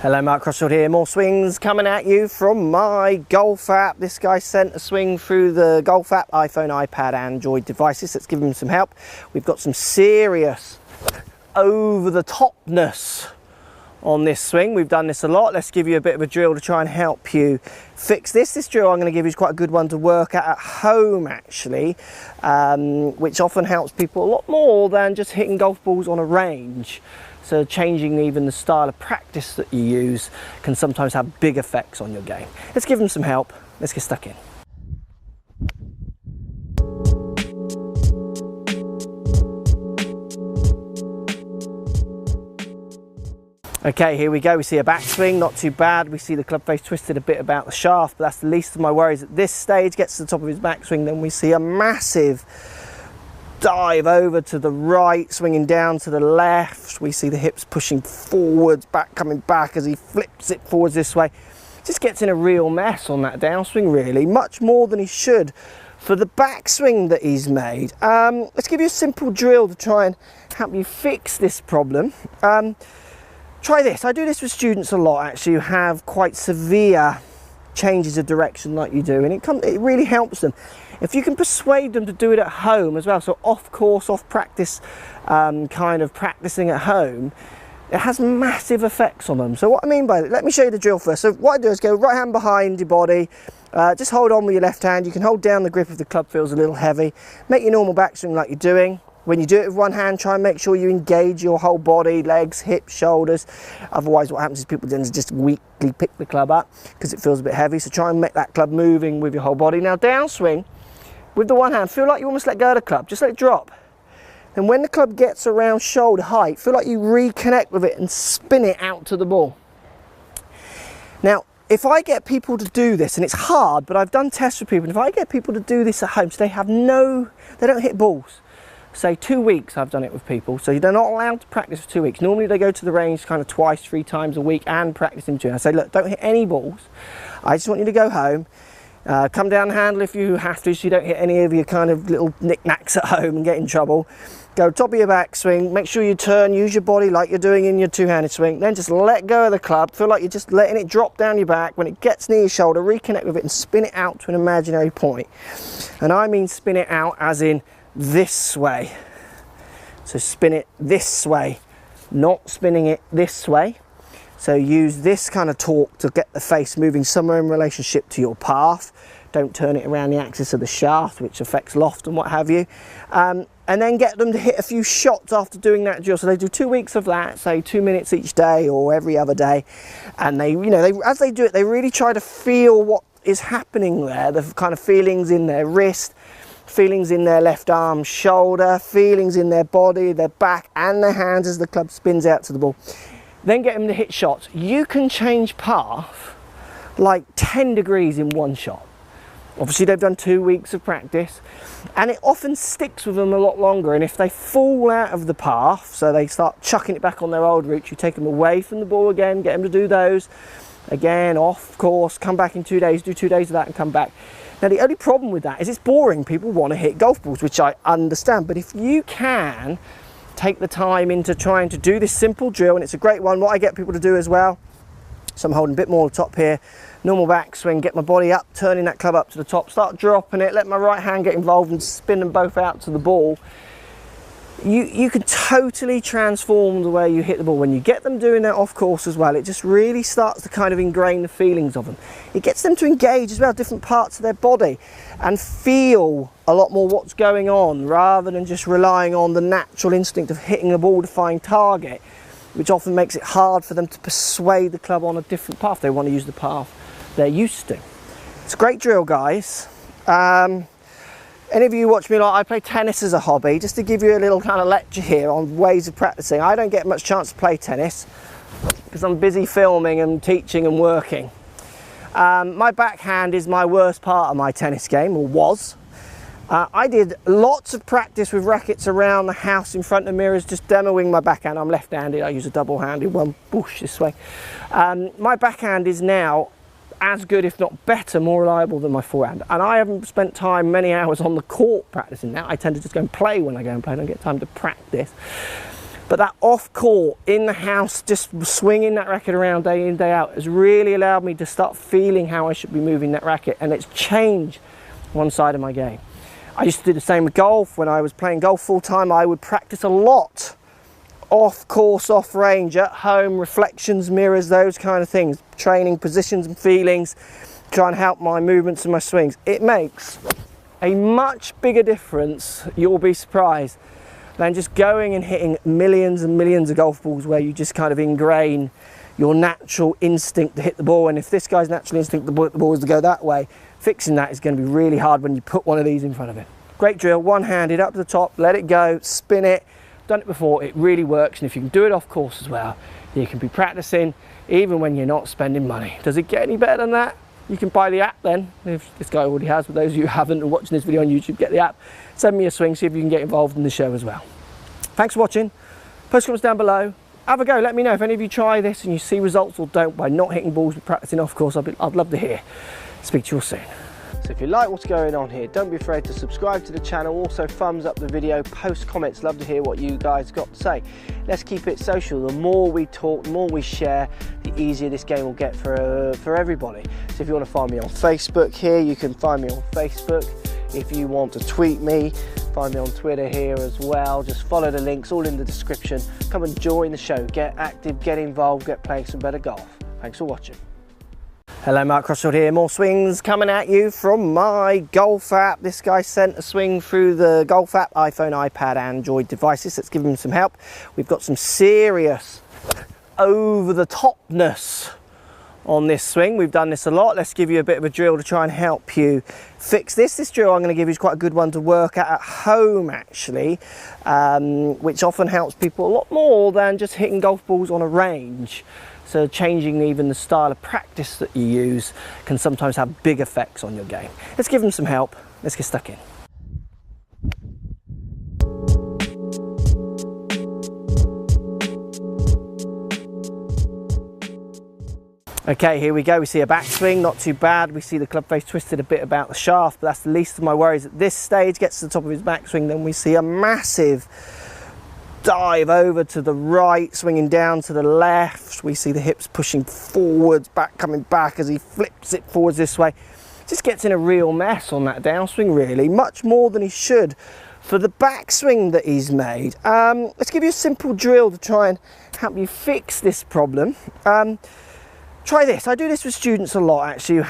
Hello, Mark Crossfield here. More swings coming at you from my golf app. This guy sent a swing through the golf app, iPhone, iPad, Android devices. Let's give him some help. We've got some serious over-the-topness on this swing. We've done this a lot. Let's give you a bit of a drill to try and help you fix this. This drill I'm going to give you is quite a good one to work at home, actually, which often helps people a lot more than just hitting golf balls on a range. So changing even the style of practice that you use can sometimes have big effects on your game. Let's give them some help. Let's get stuck in. Okay, here we go. We see a backswing, not too bad. We see the club face twisted a bit about the shaft, but that's the least of my worries at this stage. Gets to the top of his backswing, then we see a massive dive over to the right, swinging down to the left. We see the hips pushing forwards, back coming back as he flips it forwards this way. Just gets in a real mess on that downswing, really, much more than he should for the backswing that he's made. Let's give you a simple drill to try and help you fix this problem. Try this. I do this with students a lot, actually, who have quite severe changes of direction like you do, and it really helps them. If you can persuade them to do it at home as well, so off course, off practice, kind of practicing at home, it has massive effects on them. So what I mean by that, let me show you the drill first. So what I do is go right hand behind your body, just hold on with your left hand. You can hold down the grip if the club feels a little heavy. Make your normal backswing like you're doing. When you do it with one hand, try and make sure you engage your whole body, legs, hips, shoulders. Otherwise, what happens is people tend to just weakly pick the club up because it feels a bit heavy. So try and make that club moving with your whole body. Now downswing, with the one hand, feel like you almost let go of the club. Just let it drop. And when the club gets around shoulder height, feel like you reconnect with it and spin it out to the ball. Now, if I get people to do this, and it's hard, but I've done tests with people, and if I get people to do this at home, so they don't hit balls. Say 2 weeks I've done it with people, so they're not allowed to practice for 2 weeks. Normally they go to the range kind of twice, 3 times a week and practice in between. I say, look, don't hit any balls. I just want you to go home, come down the handle if you have to, so you don't hit any of your kind of little knickknacks at home and get in trouble. Go top of your backswing, make sure you turn, use your body like you're doing in your two-handed swing, then just let go of the club, feel like you're just letting it drop down your back. When it gets near your shoulder, reconnect with it and spin it out to an imaginary point. And I mean spin it out as in this way. So spin it this way, not spinning it this way. So use this kind of torque to get the face moving somewhere in relationship to your path. Don't turn it around the axis of the shaft, which affects loft and what have you. And then get them to hit a few shots after doing that drill. So they do 2 weeks of that, say 2 minutes each day or every other day. And as they do it, they really try to feel what is happening there, the kind of feelings in their wrist, feelings in their left arm, shoulder, feelings in their body, their back and their hands as the club spins out to the ball. Then get them to hit shots. You can change path like 10 degrees in one shot. Obviously they've done 2 weeks of practice and it often sticks with them a lot longer, and if they fall out of the path, so they start chucking it back on their old route, you take them away from the ball again, get them to do those again, off course, come back in 2 days, do 2 days of that and come back. Now the only problem with that is it's boring. People want to hit golf balls, which I understand, but if you can take the time into trying to do this simple drill, and it's a great one, what I get people to do as well, so I'm holding a bit more top here, normal backswing, get my body up, turning that club up to the top, start dropping it, let my right hand get involved and spin them both out to the ball. You can totally transform the way you hit the ball. When you get them doing that off course as well, it just really starts to kind of ingrain the feelings of them. It gets them to engage as well, different parts of their body, and feel a lot more what's going on, rather than just relying on the natural instinct of hitting a ball to find target, which often makes it hard for them to persuade the club on a different path. They want to use the path they're used to. It's a great drill, guys. Any of you watch me, I play tennis as a hobby, just to give you a little kind of lecture here on ways of practicing. I don't get much chance to play tennis because I'm busy filming and teaching and working. My backhand is my worst part of my tennis game, or was. I did lots of practice with rackets around the house in front of mirrors, just demoing my backhand. I'm left-handed, I use a double-handed one, whoosh, this way. My backhand is now as good, if not better, more reliable than my forehand. And I haven't spent many hours on the court practicing now. I tend to just go and play when I go and play. I don't get time to practice. But that off court, in the house, just swinging that racket around day in, day out has really allowed me to start feeling how I should be moving that racket, and it's changed one side of my game. I used to do the same with golf. When I was playing golf full time, I would practice a lot off course, off range, at home, reflections, mirrors, those kind of things, training positions and feelings, try and help my movements and my swings. It makes a much bigger difference, you'll be surprised, than just going and hitting millions and millions of golf balls where you just kind of ingrain your natural instinct to hit the ball. And if this guy's natural instinct to hit the ball is to go that way, fixing that is going to be really hard when you put one of these in front of it. Great drill, one-handed up to the top, let it go, spin it. Done it before, it really works, and if you can do it off course as well, you can be practicing even when you're not spending money. Does it get any better than that? You can buy the app then, if this guy already has. For those of you who haven't and watching this video on YouTube, get the app, send me a swing, see if you can get involved in the show as well. Thanks for watching. Post comments down below, have a go, let me know if any of you try this and you see results or don't by not hitting balls but practicing off course. I'd love to hear. Speak to you all soon. So if you like what's going on here, don't be afraid to subscribe to the channel. Also thumbs up the video, post comments, love to hear what you guys got to say. Let's keep it social. The more we talk, the more we share, the easier this game will get for everybody. So if you want to find me on Facebook here, you can find me on Facebook. If you want to tweet me, find me on Twitter here as well. Just follow the links, all in the description. Come and join the show, get active, get involved, get playing some better golf. Thanks for watching. Hello, Mark Crossfield here. More swings coming at you from my golf app. This guy sent a swing through the golf app, iPhone, iPad, Android devices. Let's give him some help. We've got some serious over-the-topness on this swing. We've done this a lot. Let's give you a bit of a drill to try and help you fix this. This drill I'm going to give you is quite a good one to work at home, actually, which often helps people a lot more than just hitting golf balls on a range. So changing even the style of practice that you use can sometimes have big effects on your game. Let's give them some help. Let's get stuck in. Okay, here we go. We see a backswing, not too bad. We see the club face twisted a bit about the shaft, but that's the least of my worries at this stage. Gets to the top of his backswing, then we see a massive dive over to the right, swinging down to the left. We see the hips pushing forwards, back coming back as he flips it forwards this way. Just gets in a real mess on that downswing, really, much more than he should for the backswing that he's made. Let's give you a simple drill to try and help you fix this problem. Try this. I do this with students a lot, actually,